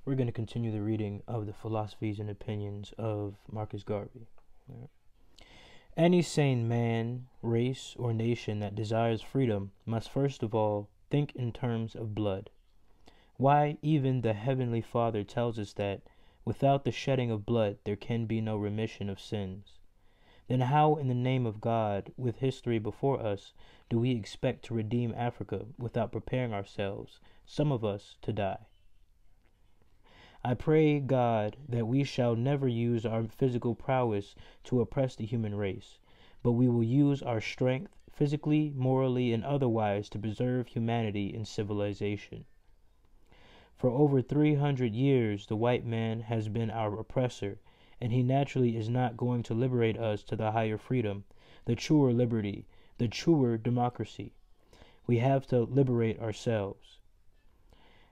we're going to continue the reading of the philosophies and opinions of Marcus Garvey. Any sane man, race, or nation that desires freedom must first of all think in terms of blood. Why, even the Heavenly Father tells us that without the shedding of blood there can be no remission of sins. Then how, in the name of God, with history before us, do we expect to redeem Africa without preparing ourselves, some of us, to die? I pray God that we shall never use our physical prowess to oppress the human race, but we will use our strength, physically, morally, and otherwise, to preserve humanity and civilization. For over 300 years, the white man has been our oppressor, and he naturally is not going to liberate us to the higher freedom, the truer liberty, the truer democracy. We have to liberate ourselves.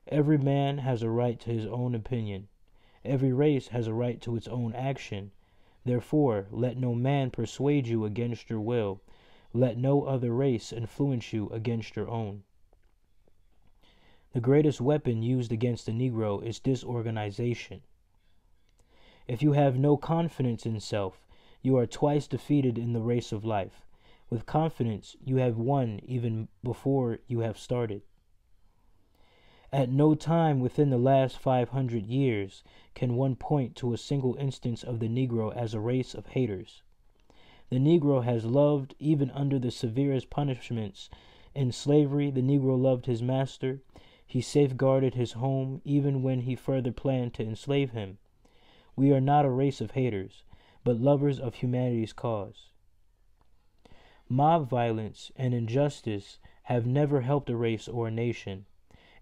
Every man has a right to his own opinion. Every race has a right to its own action. Therefore, let no man persuade you against your will. Let no other race influence you against your own. The greatest weapon used against the Negro is disorganization. If you have no confidence in self, you are twice defeated in the race of life. With confidence, you have won even before you have started. At no time within the last 500 years can one point to a single instance of the Negro as a race of haters. The Negro has loved even under the severest punishments. In slavery, the Negro loved his master. He safeguarded his home even when he further planned to enslave him. We are not a race of haters, but lovers of humanity's cause. Mob violence and injustice have never helped a race or a nation.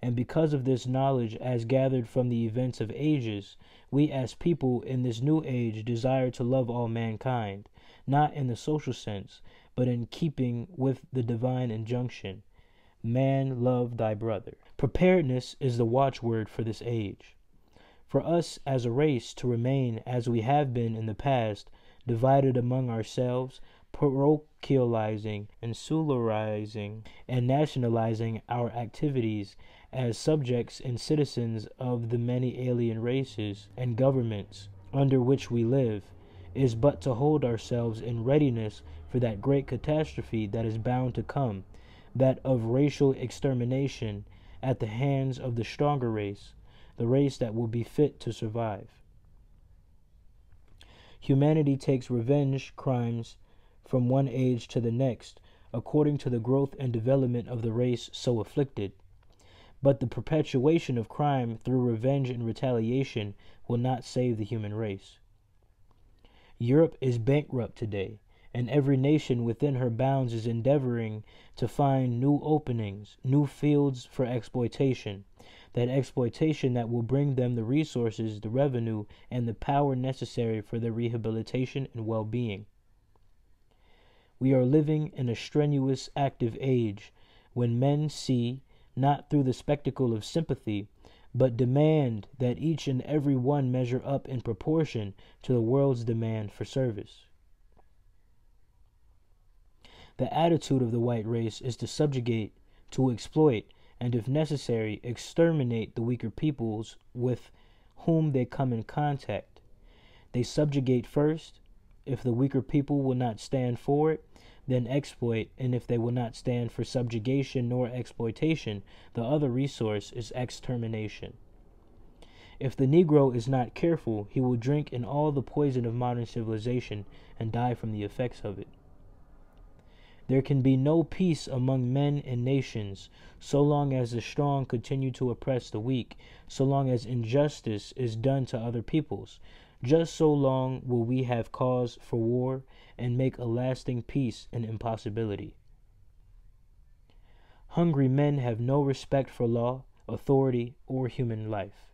And because of this knowledge as gathered from the events of ages, we as people in this new age desire to love all mankind, not in the social sense, but in keeping with the divine injunction, man, love thy brother. Preparedness is the watchword for this age. For us as a race to remain as we have been in the past, divided among ourselves, parochializing, insularizing, and nationalizing our activities as subjects and citizens of the many alien races and governments under which we live, is but to hold ourselves in readiness for that great catastrophe that is bound to come, that of racial extermination at the hands of the stronger race, the race that will be fit to survive. Humanity takes revenge crimes from one age to the next, according to the growth and development of the race so afflicted. But the perpetuation of crime through revenge and retaliation will not save the human race. Europe is bankrupt today, and every nation within her bounds is endeavoring to find new openings, new fields for exploitation, that exploitation that will bring them the resources, the revenue, and the power necessary for their rehabilitation and well-being. We are living in a strenuous, active age when men see, not through the spectacle of sympathy, but demand that each and every one measure up in proportion to the world's demand for service. The attitude of the white race is to subjugate, to exploit, and if necessary, exterminate the weaker peoples with whom they come in contact. They subjugate first. If the weaker people will not stand for it, then exploit, and if they will not stand for subjugation nor exploitation, the other resource is extermination. If the Negro is not careful, he will drink in all the poison of modern civilization and die from the effects of it. There can be no peace among men and nations so long as the strong continue to oppress the weak, so long as injustice is done to other peoples. Just so long will we have cause for war and make a lasting peace an impossibility. Hungry men have no respect for law, authority, or human life.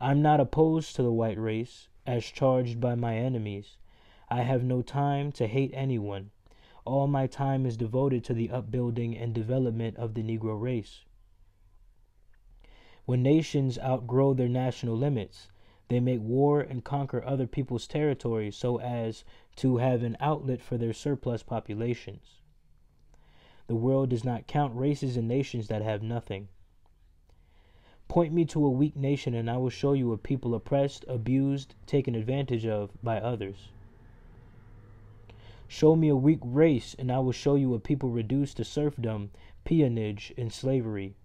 I'm not opposed to the white race, as charged by my enemies. I have no time to hate anyone. All my time is devoted to the upbuilding and development of the Negro race. When nations outgrow their national limits, they make war and conquer other people's territories so as to have an outlet for their surplus populations. The world does not count races and nations that have nothing. Point me to a weak nation, and I will show you a people oppressed, abused, taken advantage of by others. Show me a weak race, and I will show you a people reduced to serfdom, peonage, and slavery.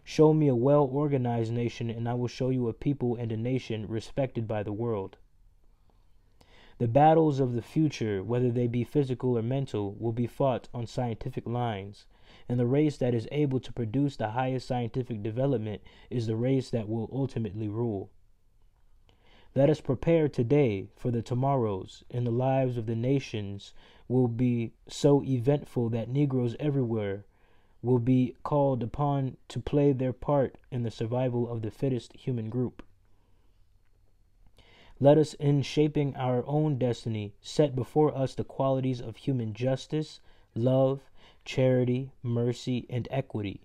Show me a well-organized nation, and I will show you a people and a nation respected by the world. The battles of the future, whether they be physical or mental, will be fought on scientific lines, and the race that is able to produce the highest scientific development is the race that will ultimately rule. Let us prepare today for the tomorrows, and the lives of the nations will be so eventful that Negroes everywhere will be called upon to play their part in the survival of the fittest human group. Let us, in shaping our own destiny, set before us the qualities of human justice, love, charity, mercy, and equity.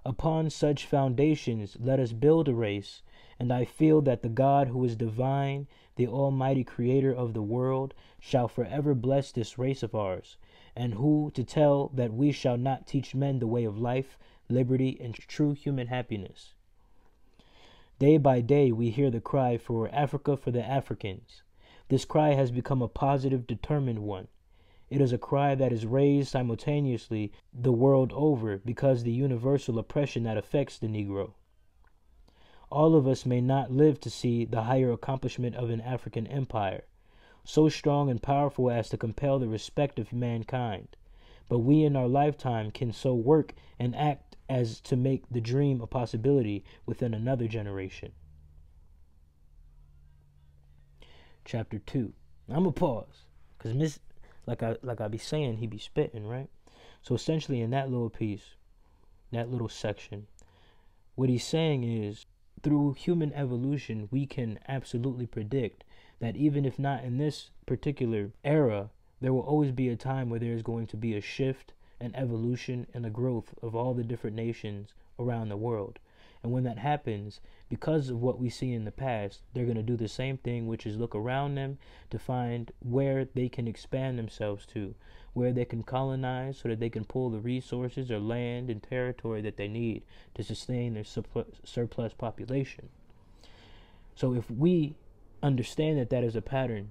Upon such foundations let us build a race, and I feel that the God who is divine, the almighty creator of the world, shall forever bless this race of ours, and who to tell that we shall not teach men the way of life, liberty, and true human happiness. Day by day we hear the cry for Africa for the Africans. This cry has become a positive, determined one. It is a cry that is raised simultaneously the world over because the universal oppression that affects the Negro. All of us may not live to see the higher accomplishment of an African empire, so strong and powerful as to compel the respect of mankind, but we in our lifetime can so work and act as to make the dream a possibility within another generation. Chapter 2. I'm gonna pause, because like I be saying, he be spitting, right? So essentially in that little piece, that little section, what he's saying is, through human evolution, we can absolutely predict that even if not in this particular era, there will always be a time where there is going to be a shift, an evolution, and a growth of all the different nations around the world. And when that happens, because of what we see in the past, they're going to do the same thing, which is look around them to find where they can expand themselves to, where they can colonize so that they can pull the resources or land and territory that they need to sustain their surplus population. So if we understand that that is a pattern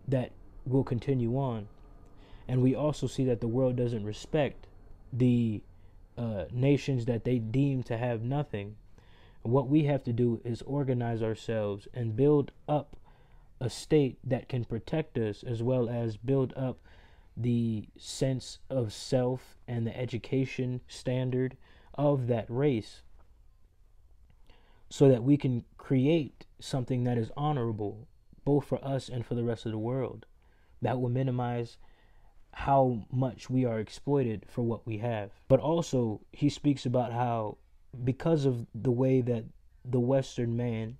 that will continue on, and we also see that the world doesn't respect the nations that they deem to have nothing, what we have to do is organize ourselves and build up a state that can protect us, as well as build up the sense of self and the education standard of that race, so that we can create something that is honorable both for us and for the rest of the world, that will minimize how much we are exploited for what we have. But also he speaks about how, because of the way that the Western man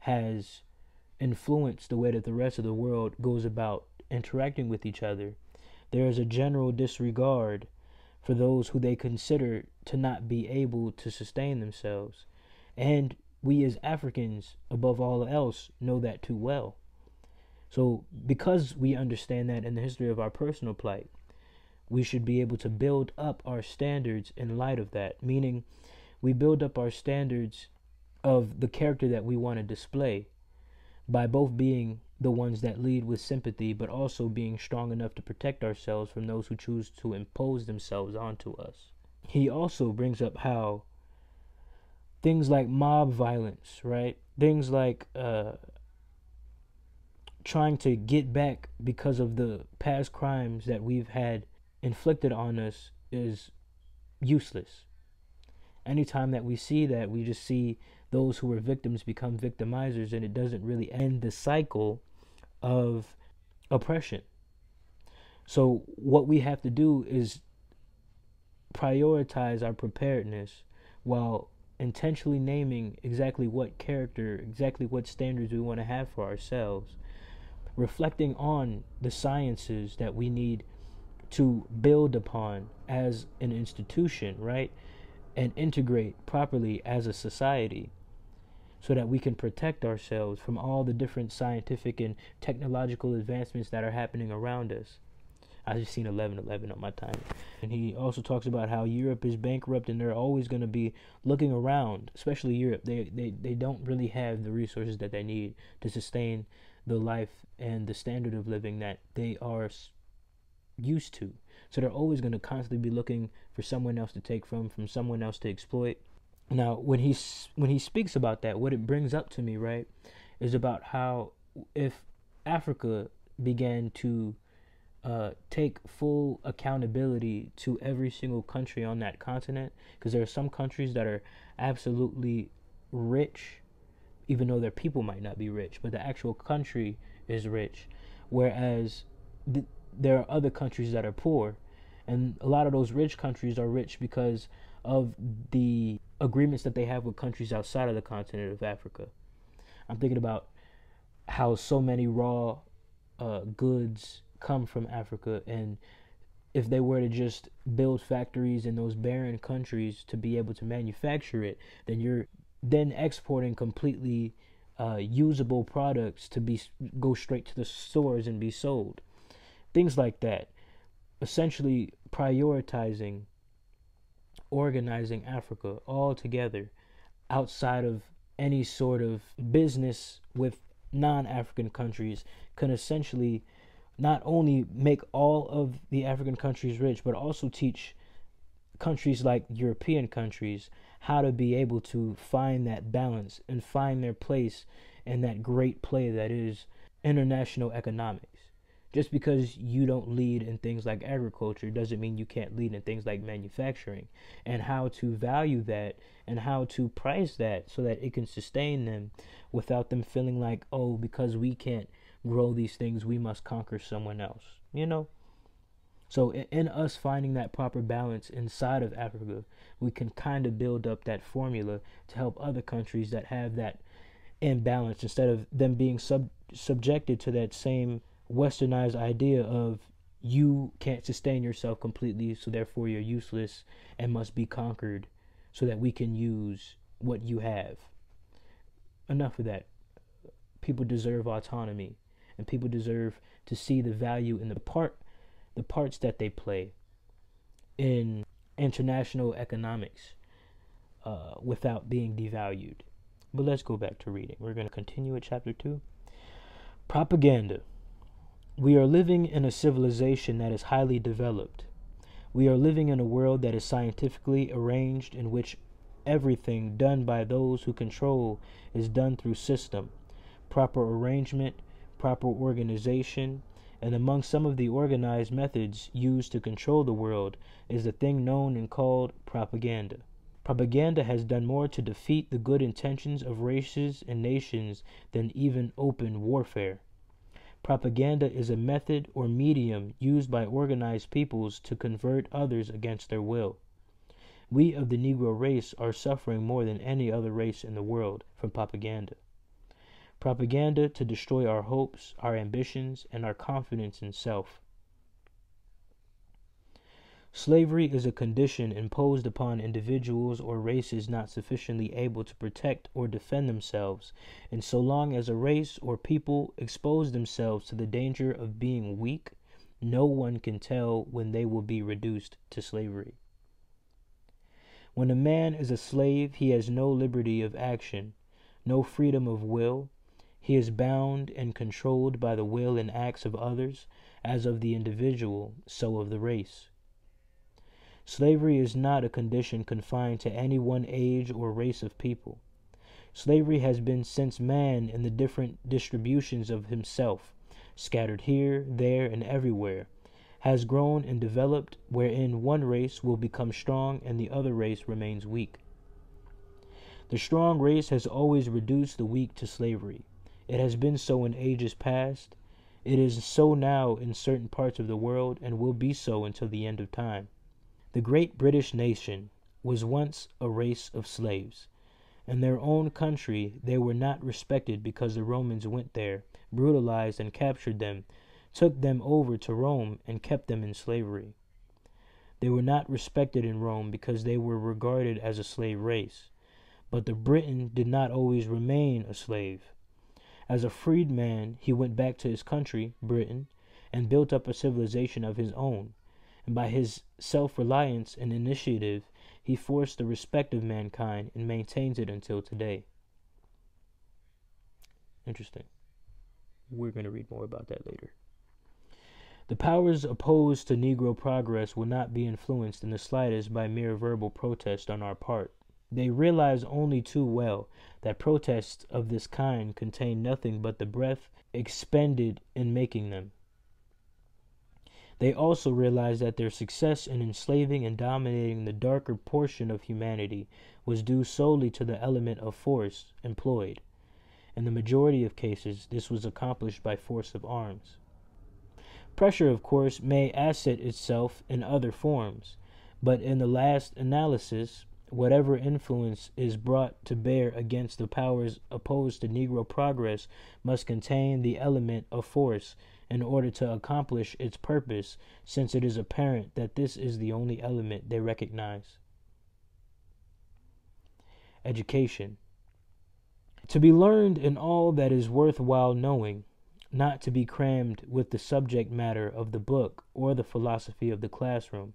has influenced the way that the rest of the world goes about interacting with each other, there is a general disregard for those who they consider to not be able to sustain themselves. And we as Africans, above all else, know that too well. So because we understand that in the history of our personal plight, we should be able to build up our standards in light of that, meaning we build up our standards of the character that we want to display by both being the ones that lead with sympathy, but also being strong enough to protect ourselves from those who choose to impose themselves onto us. He also brings up how things like mob violence, right? Things like trying to get back because of the past crimes that we've had inflicted on us is useless. Anytime that we see that, we just see those who were victims become victimizers, and it doesn't really end the cycle of oppression. So what we have to do is prioritize our preparedness while intentionally naming exactly what character, exactly what standards we want to have for ourselves, reflecting on the sciences that we need to build upon as an institution, right? And integrate properly as a society, so that we can protect ourselves from all the different scientific and technological advancements that are happening around us. I just seen 11:11 on my time. And he also talks about how Europe is bankrupt and they're always going to be looking around, especially Europe. They don't really have the resources that they need to sustain the life and the standard of living that they are used to. So they're always going to constantly be looking for someone else to take from someone else to exploit. Now, when he speaks about that, what it brings up to me, right, is about how if Africa began to take full accountability to every single country on that continent, because there are some countries that are absolutely rich, even though their people might not be rich, but the actual country is rich, whereas there are other countries that are poor, and a lot of those rich countries are rich because of the agreements that they have with countries outside of the continent of Africa. I'm thinking about how so many raw goods come from Africa, and if they were to just build factories in those barren countries to be able to manufacture it, then you're then exporting completely usable products to go straight to the stores and be sold. Things like that. Essentially prioritizing, organizing Africa all together outside of any sort of business with non-African countries can essentially not only make all of the African countries rich, but also teach countries like European countries how to be able to find that balance and find their place in that great play that is international economics. Just because you don't lead in things like agriculture doesn't mean you can't lead in things like manufacturing, and how to value that and how to price that so that it can sustain them without them feeling like, oh, because we can't grow these things, we must conquer someone else, you know? So in us finding that proper balance inside of Africa, we can kind of build up that formula to help other countries that have that imbalance, instead of them being subjected to that same westernized idea of you can't sustain yourself completely, so therefore you're useless and must be conquered so that we can use what you have. Enough of that. People deserve autonomy, and people deserve to see the value in the parts that they play in international economics without being devalued. But let's go back to reading. We're going to continue at chapter 2. Propaganda. We are living in a civilization that is highly developed. We are living in a world that is scientifically arranged, in which everything done by those who control is done through system, proper arrangement, proper organization, and among some of the organized methods used to control the world is the thing known and called propaganda. Propaganda has done more to defeat the good intentions of races and nations than even open warfare. Propaganda is a method or medium used by organized peoples to convert others against their will. We of the Negro race are suffering more than any other race in the world from propaganda. Propaganda to destroy our hopes, our ambitions, and our confidence in self. Slavery is a condition imposed upon individuals or races not sufficiently able to protect or defend themselves, and so long as a race or people expose themselves to the danger of being weak, no one can tell when they will be reduced to slavery. When a man is a slave, he has no liberty of action, no freedom of will. He is bound and controlled by the will and acts of others, as of the individual, so of the race. Slavery is not a condition confined to any one age or race of people. Slavery has been since man in the different distributions of himself, scattered here, there, and everywhere, has grown and developed, wherein one race will become strong and the other race remains weak. The strong race has always reduced the weak to slavery. It has been so in ages past. It is so now in certain parts of the world, and will be so until the end of time. The great British nation was once a race of slaves. In their own country they were not respected because the Romans went there, brutalized and captured them, took them over to Rome, and kept them in slavery. They were not respected in Rome because they were regarded as a slave race. But the Briton did not always remain a slave. As a freed man, he went back to his country, Britain, and built up a civilization of his own. And by his self-reliance and initiative, he forced the respect of mankind and maintains it until today. Interesting. We're going to read more about that later. The powers opposed to Negro progress will not be influenced in the slightest by mere verbal protest on our part. They realize only too well that protests of this kind contain nothing but the breath expended in making them. They also realize that their success in enslaving and dominating the darker portion of humanity was due solely to the element of force employed. In the majority of cases, this was accomplished by force of arms. Pressure, of course, may asset itself in other forms, but in the last analysis, whatever influence is brought to bear against the powers opposed to Negro progress must contain the element of force in order to accomplish its purpose, since it is apparent that this is the only element they recognize. Education. To be learned in all that is worthwhile knowing, not to be crammed with the subject matter of the book or the philosophy of the classroom,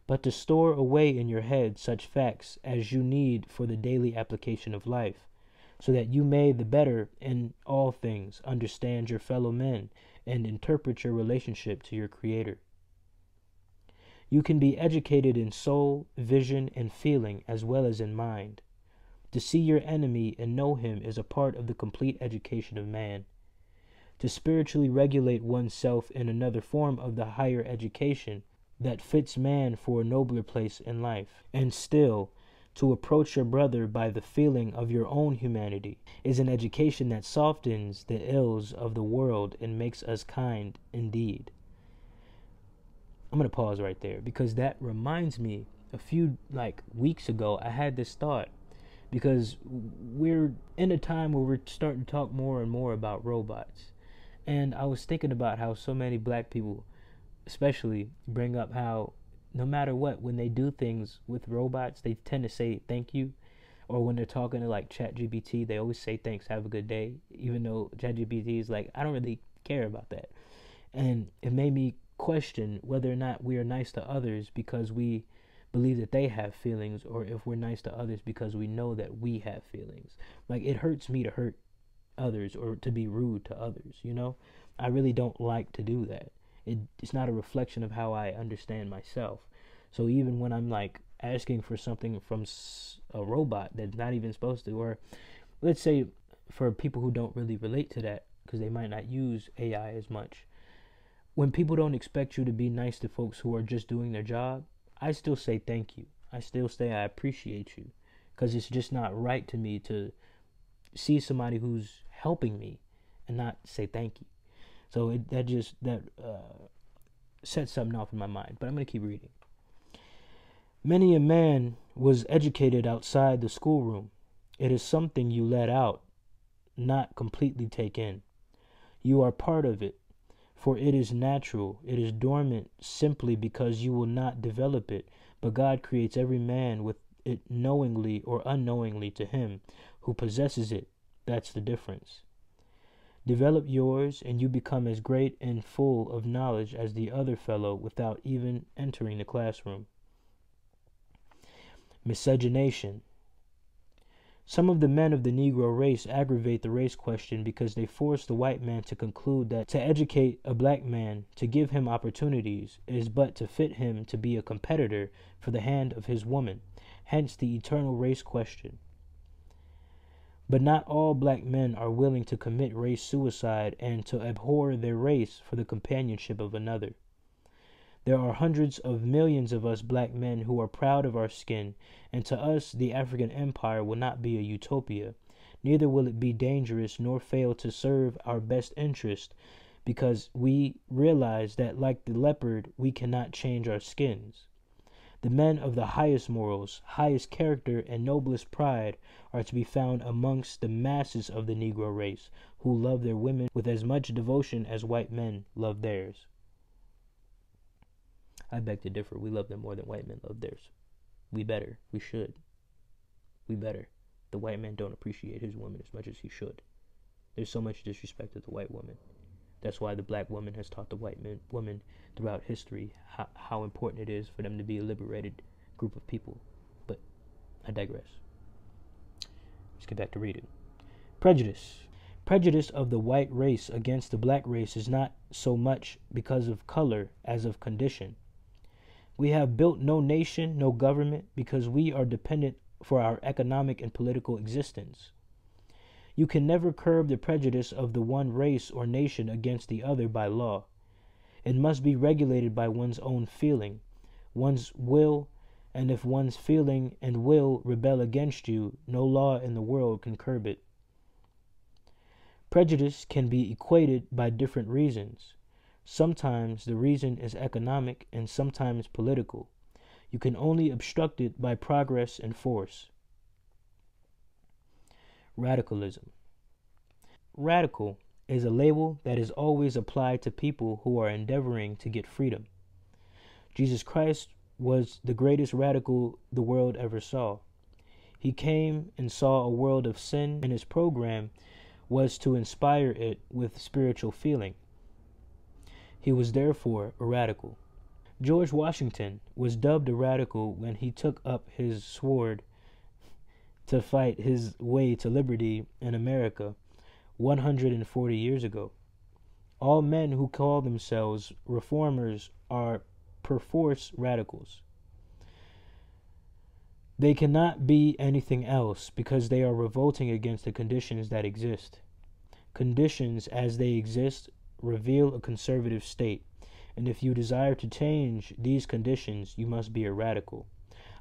but to store away in your head such facts as you need for the daily application of life, so that you may the better in all things understand your fellow men and interpret your relationship to your Creator. You can be educated in soul, vision, and feeling as well as in mind. To see your enemy and know him is a part of the complete education of man. To spiritually regulate oneself in another form of the higher education that fits man for a nobler place in life, and still to approach your brother by the feeling of your own humanity, is an education that softens the ills of the world and makes us kind indeed. I'm going to pause right there because that reminds me, a few weeks ago I had this thought, because we're in a time where we're starting to talk more and more about robots. And I was thinking about how so many black people especially bring up how no matter what, when they do things with robots, they tend to say thank you. Or when they're talking to ChatGPT, they always say thanks, have a good day. Even though ChatGPT is I don't really care about that. And it made me question whether or not we are nice to others because we believe that they have feelings, or if we're nice to others because we know that we have feelings. It hurts me to hurt others or to be rude to others, I really don't like to do that. It's not a reflection of how I understand myself. So even when I'm asking for something from a robot that's not even supposed to, or let's say for people who don't really relate to that because they might not use AI as much, when people don't expect you to be nice to folks who are just doing their job, I still say thank you. I still say I appreciate you, because it's just not right to me to see somebody who's helping me and not say thank you. So that sets something off in my mind. But I'm going to keep reading. Many a man was educated outside the schoolroom. It is something you let out, not completely take in. You are part of it, for it is natural. It is dormant simply because you will not develop it, but God creates every man with it knowingly or unknowingly to him who possesses it. That's the difference. Develop yours, and you become as great and full of knowledge as the other fellow without even entering the classroom. Miscegenation. Some of the men of the Negro race aggravate the race question because they force the white man to conclude that to educate a black man, to give him opportunities, is but to fit him to be a competitor for the hand of his woman, hence the eternal race question. But not all black men are willing to commit race suicide and to abhor their race for the companionship of another. There are hundreds of millions of us black men who are proud of our skin, and to us the African empire will not be a utopia. Neither will it be dangerous nor fail to serve our best interest, because we realize that, like the leopard, we cannot change our skins. The men of the highest morals, highest character, and noblest pride are to be found amongst the masses of the Negro race, who love their women with as much devotion as white men love theirs. I beg to differ. We love them more than white men love theirs. We better. We should. We better. The white man don't appreciate his woman as much as he should. There's so much disrespect to the white woman. That's why the black woman has taught the white woman throughout history how important it is for them to be a liberated group of people. But I digress. Let's get back to reading. Prejudice. Prejudice of the white race against the black race is not so much because of color as of condition. We have built no nation, no government, because we are dependent for our economic and political existence. You can never curb the prejudice of the one race or nation against the other by law. It must be regulated by one's own feeling, one's will, and if one's feeling and will rebel against you, no law in the world can curb it. Prejudice can be equated by different reasons. Sometimes the reason is economic and sometimes political. You can only obstruct it by progress and force. Radicalism. Radical is a label that is always applied to people who are endeavoring to get freedom. Jesus Christ was the greatest radical the world ever saw. He came and saw a world of sin, and his program was to inspire it with spiritual feeling. He was therefore a radical. George Washington was dubbed a radical when he took up his sword to fight his way to liberty in America 140 years ago. All men who call themselves reformers are perforce radicals. They cannot be anything else because they are revolting against the conditions that exist. Conditions as they exist reveal a conservative state, and if you desire to change these conditions, you must be a radical.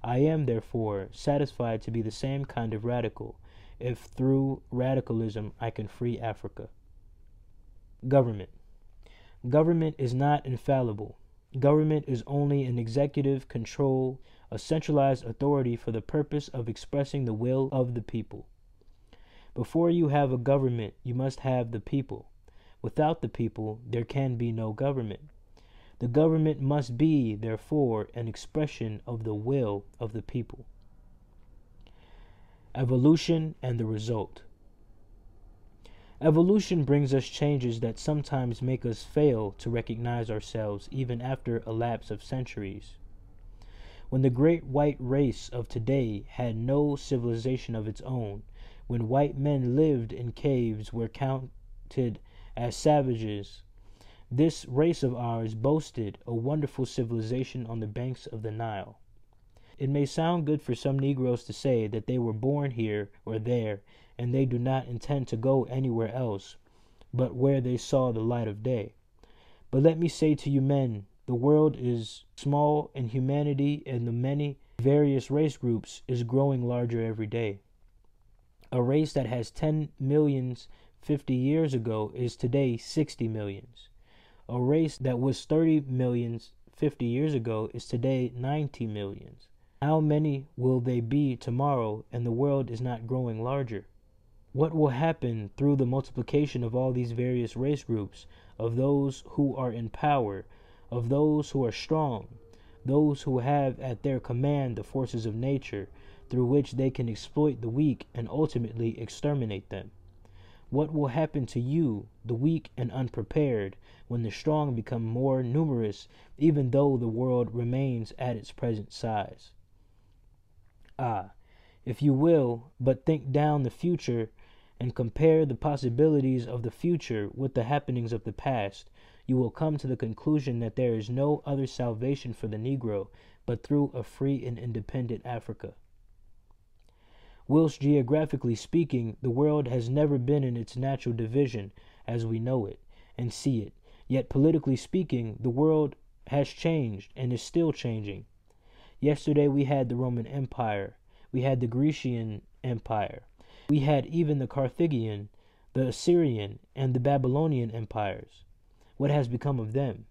I am, therefore, satisfied to be the same kind of radical, if through radicalism I can free Africa. Government. Government is not infallible. Government is only an executive control, a centralized authority for the purpose of expressing the will of the people. Before you have a government, you must have the people. Without the people, there can be no government. The government must be, therefore, an expression of the will of the people. Evolution and the result. Evolution brings us changes that sometimes make us fail to recognize ourselves even after a lapse of centuries. When the great white race of today had no civilization of its own, when white men lived in caves were counted as savages, this race of ours boasted a wonderful civilization on the banks of the Nile. It may sound good for some Negroes to say that they were born here or there, and they do not intend to go anywhere else but where they saw the light of day. But let me say to you men, the world is small, and humanity and the many various race groups is growing larger every day. A race that has 10 millions 50 years ago is today 60 millions. A race that was 30 millions 50 years ago is today 90 millions. How many will they be tomorrow, and the world is not growing larger? What will happen through the multiplication of all these various race groups, of those who are in power, of those who are strong, those who have at their command the forces of nature, through which they can exploit the weak and ultimately exterminate them? What will happen to you, the weak and unprepared, when the strong become more numerous, even though the world remains at its present size? Ah, if you will but think down the future and compare the possibilities of the future with the happenings of the past, you will come to the conclusion that there is no other salvation for the Negro but through a free and independent Africa. Whilst geographically speaking, the world has never been in its natural division as we know it and see it, yet politically speaking, the world has changed and is still changing. Yesterday we had the Roman Empire, we had the Grecian Empire, we had even the Carthaginian, the Assyrian, and the Babylonian empires. What has become of them?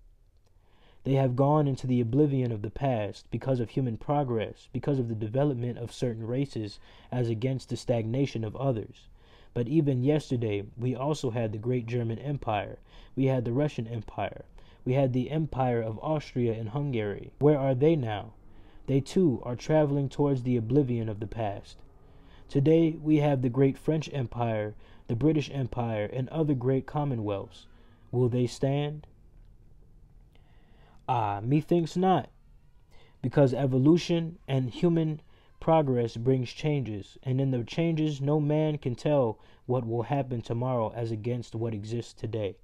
They have gone into the oblivion of the past because of human progress, because of the development of certain races as against the stagnation of others. But even yesterday, we also had the great German Empire, we had the Russian Empire, we had the Empire of Austria and Hungary. Where are they now? They too are traveling towards the oblivion of the past. Today we have the great French Empire, the British Empire, and other great commonwealths. Will they stand? Ah, methinks not, because evolution and human progress brings changes, and in the changes no man can tell what will happen tomorrow as against what exists today.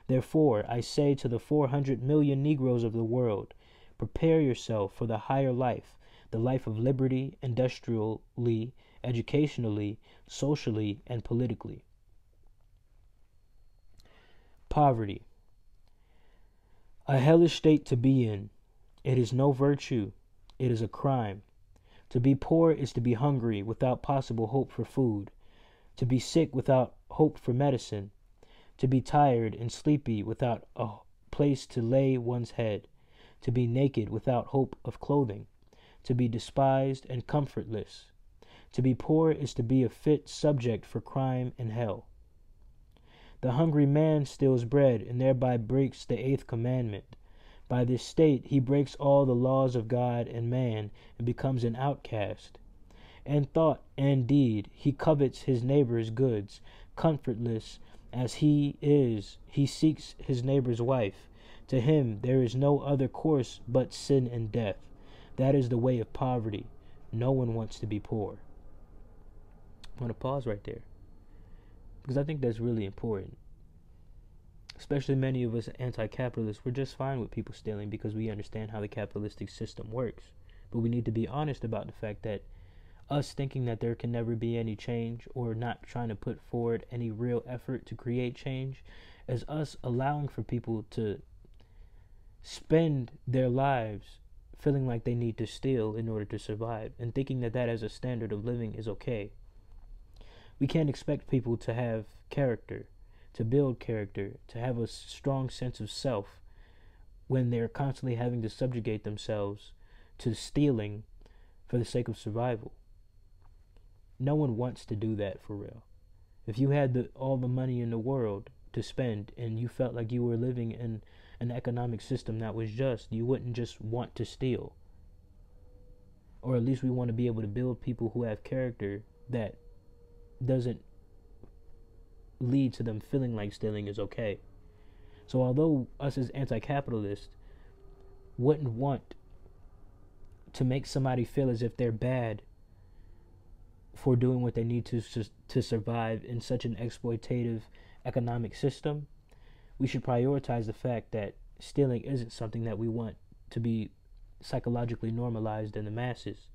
Therefore, I say to the 400 million Negroes of the world, prepare yourself for the higher life, the life of liberty, industrially, educationally, socially, and politically. Poverty. A hellish state to be in. It is no virtue. It is a crime. To be poor is to be hungry without possible hope for food, to be sick without hope for medicine, to be tired and sleepy without a place to lay one's head, to be naked without hope of clothing, to be despised and comfortless. To be poor is to be a fit subject for crime and hell. The hungry man steals bread and thereby breaks the 8th commandment. By this state he breaks all the laws of God and man and becomes an outcast. In thought and deed he covets his neighbor's goods. Comfortless as he is, he seeks his neighbor's wife. To him there is no other course but sin and death. That is the way of poverty. No one wants to be poor. I'm going to pause right there, because I think that's really important. Especially many of us anti-capitalists, we're just fine with people stealing because we understand how the capitalistic system works. But we need to be honest about the fact that us thinking that there can never be any change, or not trying to put forward any real effort to create change, is us allowing for people to spend their lives feeling like they need to steal in order to survive, and thinking that that as a standard of living is okay. We can't expect people to have character, to build character, to have a strong sense of self when they're constantly having to subjugate themselves to stealing for the sake of survival. No one wants to do that for real. If you had all the money in the world to spend and you felt like you were living in an economic system that was just, you wouldn't just want to steal. Or at least we want to be able to build people who have character that doesn't lead to them feeling like stealing is okay. So although us as anti-capitalists wouldn't want to make somebody feel as if they're bad for doing what they need to survive in such an exploitative economic system, we should prioritize the fact that stealing isn't something that we want to be psychologically normalized in the masses.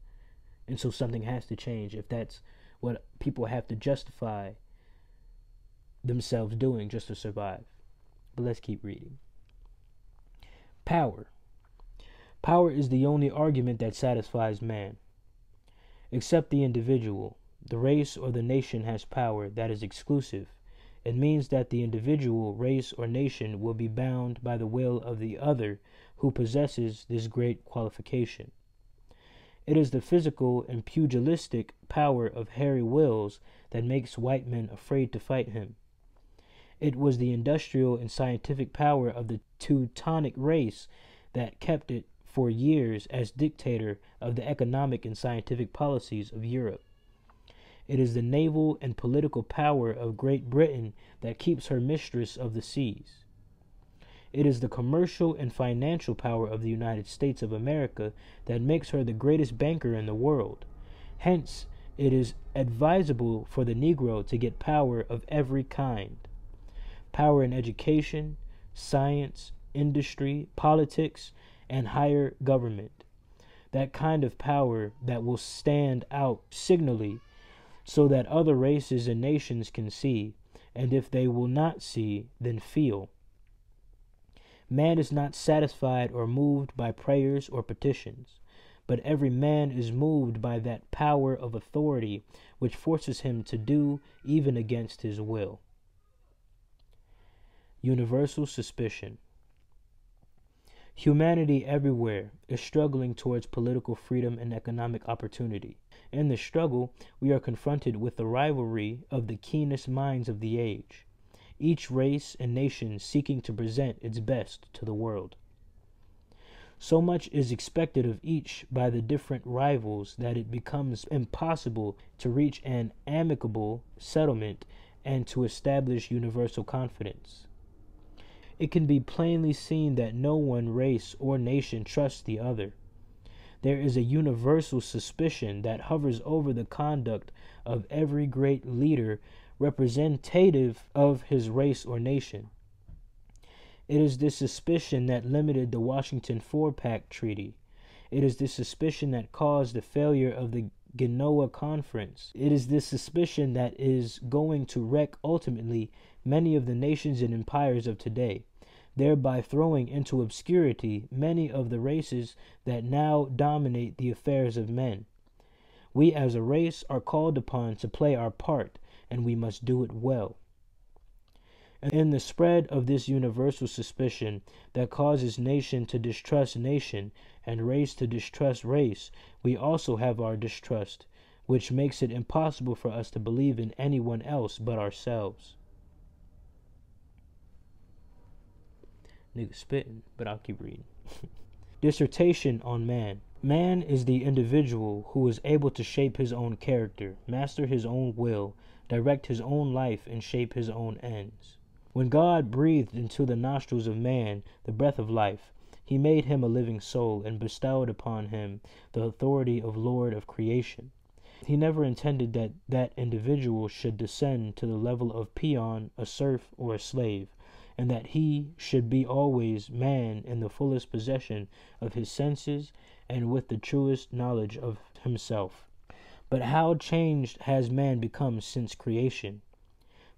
And so something has to change if that's what people have to justify themselves doing just to survive. But let's keep reading. Power. Power is the only argument that satisfies man. Except the individual, the race or the nation has power that is exclusive. It means that the individual, race, or nation will be bound by the will of the other who possesses this great qualification. It is the physical and pugilistic power of hairy wills that makes white men afraid to fight him. It was the industrial and scientific power of the Teutonic race that kept it for years as dictator of the economic and scientific policies of Europe. It is the naval and political power of Great Britain that keeps her mistress of the seas. It is the commercial and financial power of the United States of America that makes her the greatest banker in the world. Hence, it is advisable for the Negro to get power of every kind. Power in education, science, industry, politics, and higher government. That kind of power that will stand out signally so that other races and nations can see, and if they will not see, then feel. Man is not satisfied or moved by prayers or petitions, but every man is moved by that power of authority which forces him to do even against his will. Universal suspicion. Humanity everywhere is struggling towards political freedom and economic opportunity. In the struggle, we are confronted with the rivalry of the keenest minds of the age, each race and nation seeking to present its best to the world. So much is expected of each by the different rivals that it becomes impossible to reach an amicable settlement and to establish universal confidence. it can be plainly seen that no one race or nation trusts the other. There is a universal suspicion that hovers over the conduct of every great leader representative of his race or nation. It is this suspicion that limited the Washington Four-Pack Treaty. It is this suspicion that caused the failure of the Genoa Conference. It is this suspicion that is going to wreck ultimately many of the nations and empires of today, thereby throwing into obscurity many of the races that now dominate the affairs of men. We as a race are called upon to play our part, and we must do it well. In the spread of this universal suspicion that causes nation to distrust nation and race to distrust race, we also have our distrust, which makes it impossible for us to believe in anyone else but ourselves. Nigga spitting, but I'll keep reading. Dissertation on man. Man is the individual who is able to shape his own character, master his own will, direct his own life, and shape his own ends. When God breathed into the nostrils of man the breath of life, he made him a living soul and bestowed upon him the authority of Lord of creation. He never intended that that individual should descend to the level of peon, a serf, or a slave, and that he should be always man in the fullest possession of his senses and with the truest knowledge of himself. But how changed has man become since creation?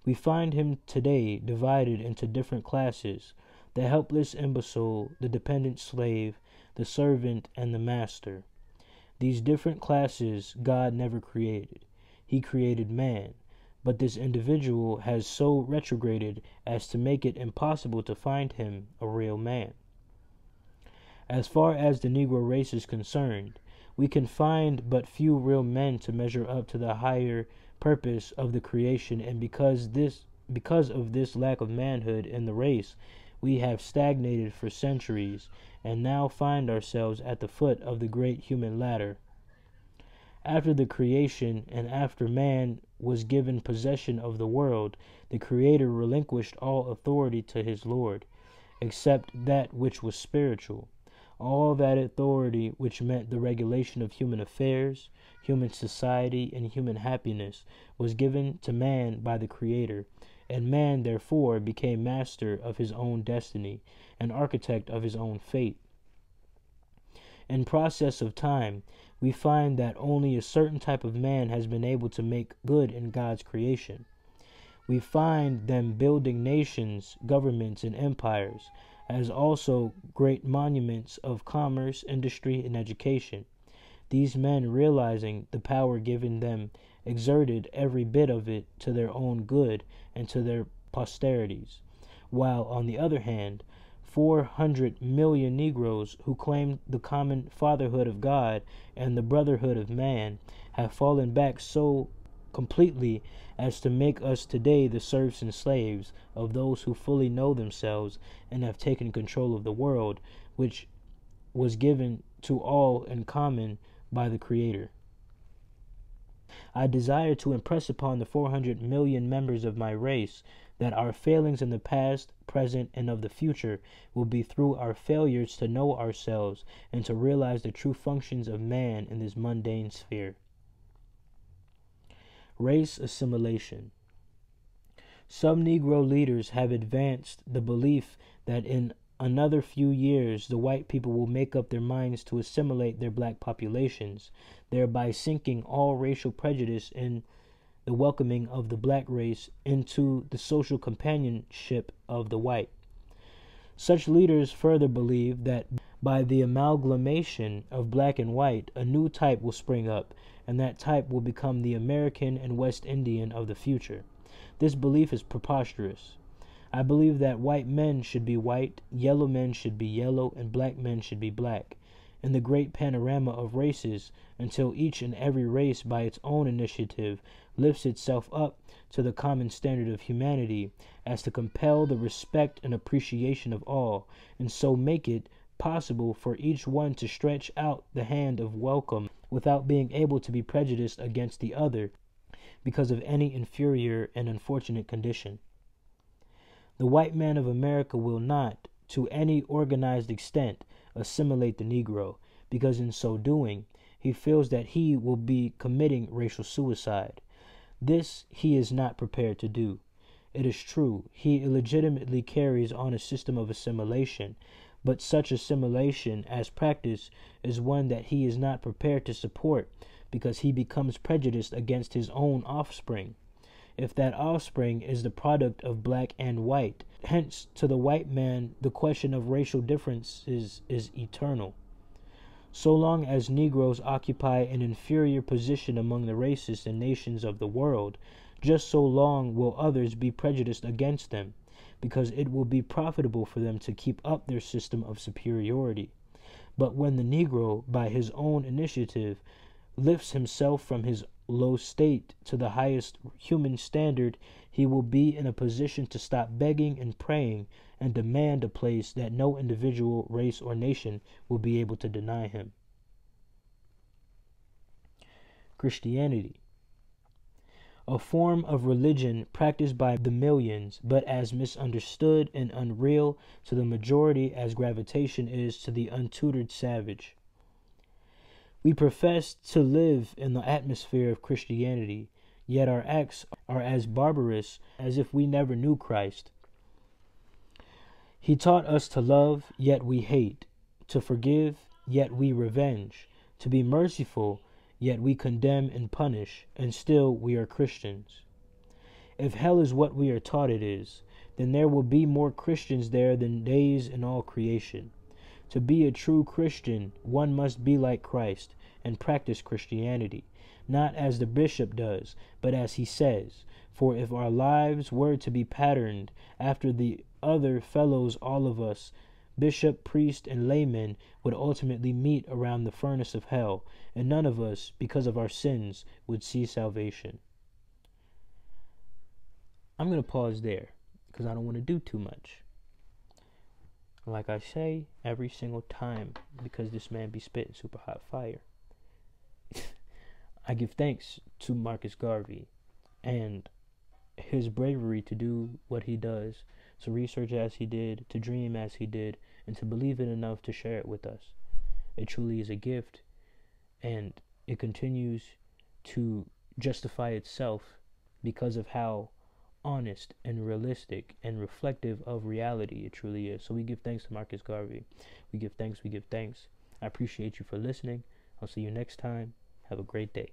We find him today divided into different classes: the helpless imbecile, the dependent slave, the servant, and the master. These different classes God never created. He created man, but this individual has so retrograded as to make it impossible to find him a real man. As far as the Negro race is concerned, we can find but few real men to measure up to the higher purpose of the creation, and because of this lack of manhood in the race, we have stagnated for centuries and now find ourselves at the foot of the great human ladder. After the creation and after man was given possession of the world, the Creator relinquished all authority to his Lord, except that which was spiritual. All that authority which meant the regulation of human affairs, human society, and human happiness was given to man by the Creator, and man therefore became master of his own destiny and architect of his own fate. In process of time, we find that only a certain type of man has been able to make good in God's creation. We find them building nations, governments, and empires, as also great monuments of commerce, industry, and education. These men, realizing the power given them, exerted every bit of it to their own good and to their posterities, while, on the other hand, 400 million Negroes who claimed the common fatherhood of God and the brotherhood of man have fallen back so completely as to make us today the serfs and slaves of those who fully know themselves and have taken control of the world, which was given to all in common by the Creator. I desire to impress upon the 400 million members of my race that our failings in the past, present, and of the future will be through our failures to know ourselves and to realize the true functions of man in this mundane sphere. Race assimilation. Some Negro leaders have advanced the belief that in another few years the white people will make up their minds to assimilate their black populations, thereby sinking all racial prejudice in the welcoming of the black race into the social companionship of the white. Such leaders further believe that by the amalgamation of black and white, a new type will spring up, and that type will become the American and West Indian of the future. This belief is preposterous. I believe that white men should be white, yellow men should be yellow, and black men should be black, in the great panorama of races, until each and every race by its own initiative lifts itself up to the common standard of humanity, as to compel the respect and appreciation of all, and so make it possible for each one to stretch out the hand of welcome without being able to be prejudiced against the other because of any inferior and unfortunate condition. The white man of America will not, to any organized extent, assimilate the Negro, because in so doing, he feels that he will be committing racial suicide. This he is not prepared to do. It is true, he illegitimately carries on a system of assimilation, but such assimilation as practice is one that he is not prepared to support, because he becomes prejudiced against his own offspring, if that offspring is the product of black and white. Hence, to the white man, the question of racial differences is eternal. So long as Negroes occupy an inferior position among the races and nations of the world, just so long will others be prejudiced against them, because it will be profitable for them to keep up their system of superiority. But when the Negro, by his own initiative, lifts himself from his low state to the highest human standard, he will be in a position to stop begging and praying and demand a place that no individual, race, or nation will be able to deny him. Christianity, a form of religion practiced by the millions, but as misunderstood and unreal to the majority as gravitation is to the untutored savage. We profess to live in the atmosphere of Christianity, yet our acts are as barbarous as if we never knew Christ. He taught us to love, yet we hate, to forgive, yet we revenge, to be merciful, yet we condemn and punish, and still we are Christians. If hell is what we are taught it is, then there will be more Christians there than days in all creation. To be a true Christian, one must be like Christ and practice Christianity, not as the bishop does, but as he says. For if our lives were to be patterned after the other fellows, all of us, bishop, priest, and laymen, would ultimately meet around the furnace of hell, and none of us, because of our sins, would see salvation. I'm going to pause there, because I don't want to do too much. Like I say every single time, because this man be spitting super hot fire, I give thanks to Marcus Garvey and his bravery to do what he does, to research as he did, to dream as he did, and to believe it enough to share it with us. It truly is a gift, and it continues to justify itself because of how honest and realistic and reflective of reality it truly is. So we give thanks to Marcus Garvey. We give thanks. I appreciate you for listening. I'll see you next time. Have a great day.